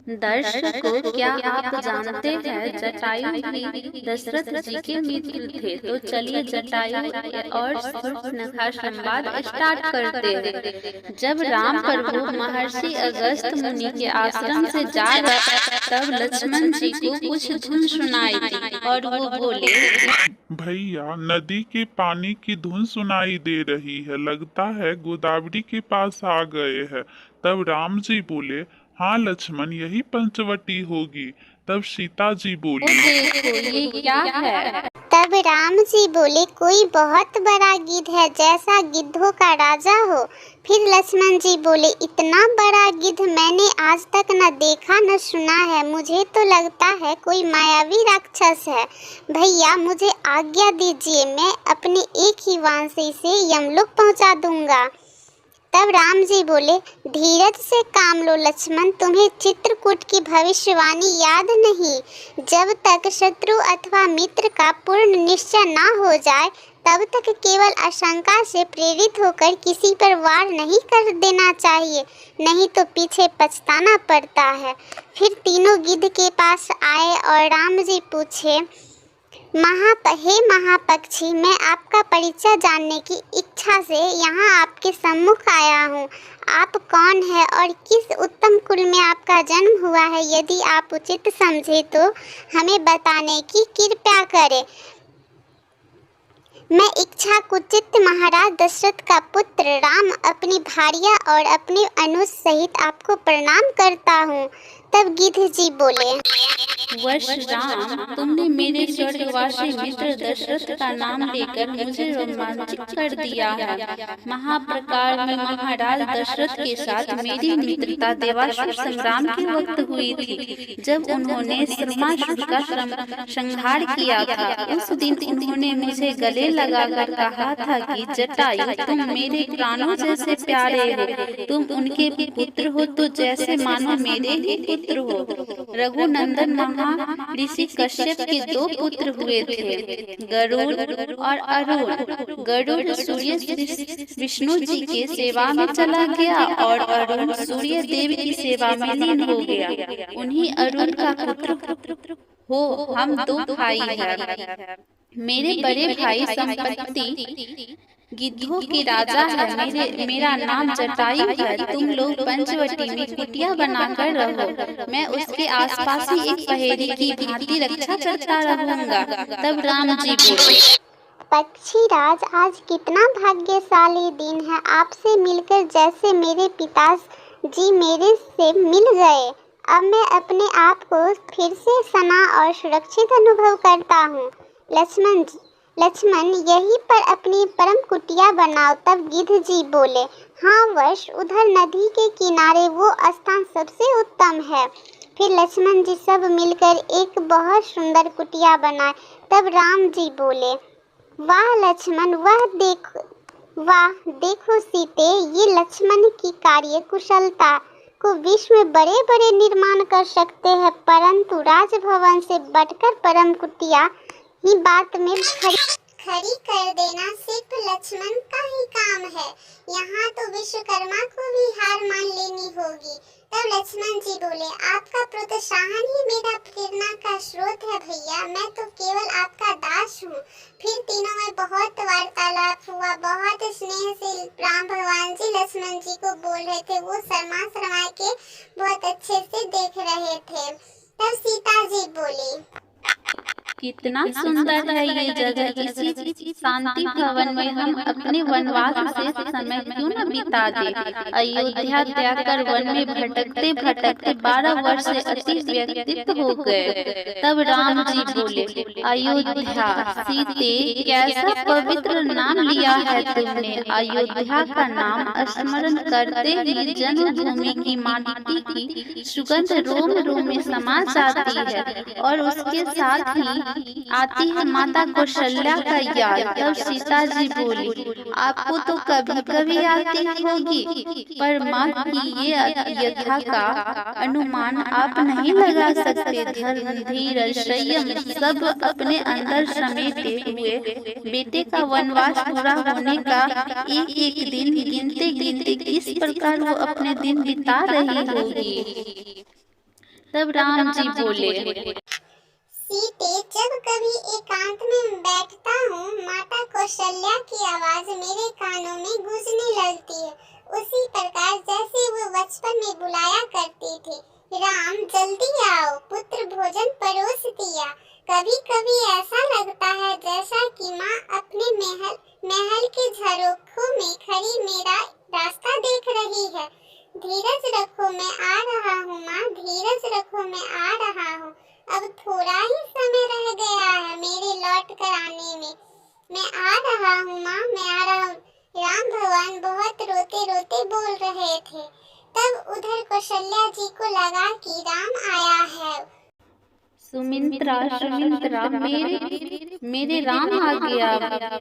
दर्शकों, क्या आप जानते हैं जटायु भी दशरथ जी के मित्र थे? तो चलिए जटायु और शूर्पणखा संवाद स्टार्ट करते हैं। जब राम प्रभु महर्षि अगस्त्य मुनि के आश्रम से जा रहे तब लक्ष्मण जी को कुछ धुन सुनाई दी और वो बोले, भैया, नदी के पानी की धुन सुनाई दे रही है। लगता है गोदावरी के पास आ गए हैं। तब राम जी बोले, हाँ लक्ष्मण, यही पंचवटी होगी। तब सीता जी वो बोली, देखो ये क्या है? तब राम जी बोले, कोई बहुत बड़ा गिद्ध है, जैसा गिद्धों का राजा हो। फिर लक्ष्मण जी बोले, इतना बड़ा गिद्ध मैंने आज तक न देखा न सुना है। मुझे तो लगता है कोई मायावी राक्षस है। भैया, मुझे आज्ञा दीजिए, मैं अपने एक ही बाण से इसे यमलोक पहुंचा दूंगा। तब राम जी बोले, धीरज से काम लो लक्ष्मण, तुम्हें चित्रकूट की भविष्यवाणी याद नहीं? जब तक शत्रु अथवा मित्र का पूर्ण निश्चय ना हो जाए तब तक केवल आशंका से प्रेरित होकर किसी पर वार नहीं कर देना चाहिए, नहीं तो पीछे पछताना पड़ता है। फिर तीनों गिद्ध के पास आए और राम जी पूछे, हे महापक्षी, मैं आपका परिचय जानने की इच्छा से यहाँ आपके सम्मुख आया हूँ। आप कौन है और किस उत्तम कुल में आपका जन्म हुआ है? यदि आप उचित समझे तो हमें बताने की कृपा करें। मैं इच्छाकुचित महाराज दशरथ का पुत्र राम अपनी भार्या और अपने अनुज सहित आपको प्रणाम करता हूँ। तब गिद्ध जी बोले, वर्ष राम, तुमने मेरे स्वर्गवासी मित्र दशरथ का नाम लेकर मुझे रोमांचित कर दिया है। महाप्रकार में महाराज दशरथ के साथ मेरी मित्रता देवासुर संग्राम के वक्त हुई थी, जब उन्होंने श्रमासुर का संहार किया था। उस दिन उन्होंने मुझे गले लगाकर कहा था कि जटायु, तुम मेरे प्राणों जैसे प्यारे हो। तुम उनके पुत्र हो तो जैसे मानो मेरे ही पुत्र हो। रघुनंदन ऋषि कश्यप के दो पुत्र हुए थे, गरुड़ और अरुण। गरुड़ सूर्य विष्णु जी के सेवा में चला गया और अरुण सूर्य देव की सेवा में लीन हो गया। उन्हीं अरुण का पुत्र हो हम दो भाई हैं। मेरे बड़े भाई संपत्ति गिद्धों के राजा है। मेरा नाम जटायु है। तुम लोग पंचवटी में कुटिया बनाकर रहो, मैं उसके आसपास ही एक पहेड़ी की भांति रक्षा करता रहूंगा। तब राम जी बोले, पक्षी राज, आज कितना भाग्यशाली दिन है। आपसे मिलकर जैसे मेरे पिताजी मेरे से मिल गए। अब मैं अपने आप को फिर से सना और सुरक्षित अनुभव करता हूँ। लक्ष्मण, यहीं पर अपनी परम कुटिया बनाओ। तब गिद्ध जी बोले, हाँ वश, उधर नदी के किनारे वो स्थान सबसे उत्तम है। फिर लक्ष्मण जी सब मिलकर एक बहुत सुंदर कुटिया बनाए। तब राम जी बोले, वाह लक्ष्मण, वाह देखो सीते, ये लक्ष्मण की कार्य कुशलता को विश्व में बड़े बड़े निर्माण कर सकते हैं, परंतु राजभवन से बढ़कर परम कुटिया ही बात में खड़ी कर देना सिर्फ लक्ष्मण का ही काम है। यहाँ तो विश्वकर्मा को भी हार मान लेनी होगी। तब लक्ष्मण जी बोले, आपका प्रोत्साहन ही मेरा प्रेरणा का स्रोत है भैया, मैं तो केवल आपका दास हूँ। फिर तीनों में बहुत वार्तालाप हुआ। बहुत स्नेह से राम भगवान जी लक्ष्मण जी को बोल रहे थे। वो शर्मा के बहुत अच्छे से देख रहे थे। तब सीता जी बोली, कितना सुंदर है ये जगह। इसी शांति भवन में हम अपने वनवास से समय क्यों न बिता दे। अयोध्या त्याग कर वन में भटकते भटकते 12 वर्ष से अति व्यतीत हो गए। तब राम जी बोले, अयोध्या सीते, कैसा पवित्र नाम लिया है तुमने। अयोध्या का नाम स्मरण करते ही जन्मभूमि की माटी की सुगंध रोम रोम में समा जाती है और उसके साथ ही आती है माता कौशल्या का याद। तब सीता जी बोली, आपको तो कभी कभी आती होगी, पर माँ की ये यथा का अनुमान आप नहीं लगा सकते। धर्म, धीरज, संयम सब अपने अंदर समेटे हुए बेटे का वनवास पूरा होने का एक एक दिन गिनते गिनते किस प्रकार वो अपने दिन बिता रही होगी। तब राम जी बोले, सीते, जब कभी एकांत में बैठता हूँ, माता कौशल्या की आवाज मेरे कानों में गूंजने लगती है, उसी प्रकार जैसे वो बचपन में बुलाया करती थी, राम जल्दी आओ, पुत्र भोजन परोस दिया। कभी कभी ऐसा लगता है जैसा कि माँ अपने महल के झरोखों में खड़ी मेरा रास्ता देख रही है। धीरज रखो, मैं आ रहा हूँ माँ, धीरज रखो, मैं आ रहा हूँ। अब थोड़ा ही समय रह गया है मेरे लौट कर आने में। मैं आ रहा हूँ माँ, मैं आ रहा हूँ। राम भगवान बहुत रोते रोते बोल रहे थे। तब उधर कौशल्या जी को लगा कि राम आया है। सुमित्रा, मेरे राम आ गया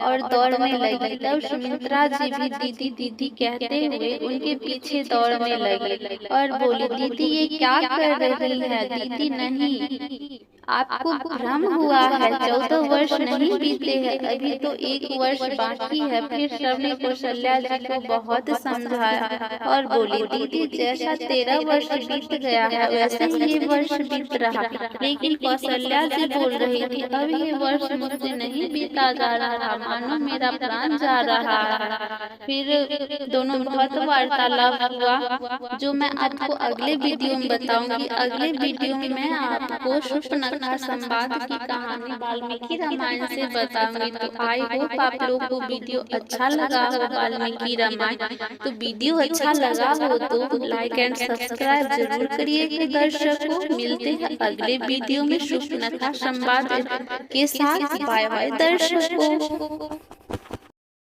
और दौड़ने लगी। तब सुमित्रा जी भी दीदी दीदी कहते हुए उनके पीछे दौड़ने लगी और बोली, दीदी ये क्या कर रही है? दीदी नहीं, आपको भ्रम हुआ है, 14 वर्ष नहीं बीते हैं, अभी तो 1 वर्ष बाकी है। फिर सबने कौशल्या जी को बहुत समझाया और बोली, दीदी जैसा 13 वर्ष बीत गया है वैसे ही ये वर्ष बीत रहा। लेकिन कौशल्या जी बोल रही थी, अब ये वर्ष मुझसे नहीं बीता जा रहा, मानो मेरा प्राण जा रहा है। फिर दोनों बहुत वार्तालाप हुआ, जो मैं आपको अगले वीडियो में बताऊंगी। अगले वीडियो में मैं आपको शूर्पणखा संवाद की कहानी वाल्मीकि रामायण से बताऊंगी। तो आई होप आप लोग को वीडियो अच्छा लगा हो वाल्मीकि रामायण। तो वीडियो अच्छा लगा हो तो लाइक एंड सब्सक्राइब जरूर करिएगा दर्शकों। मिलते हैं अगले वीडियो में शूर्पणखा संवाद के साथ। बाय बाय दर्शकों।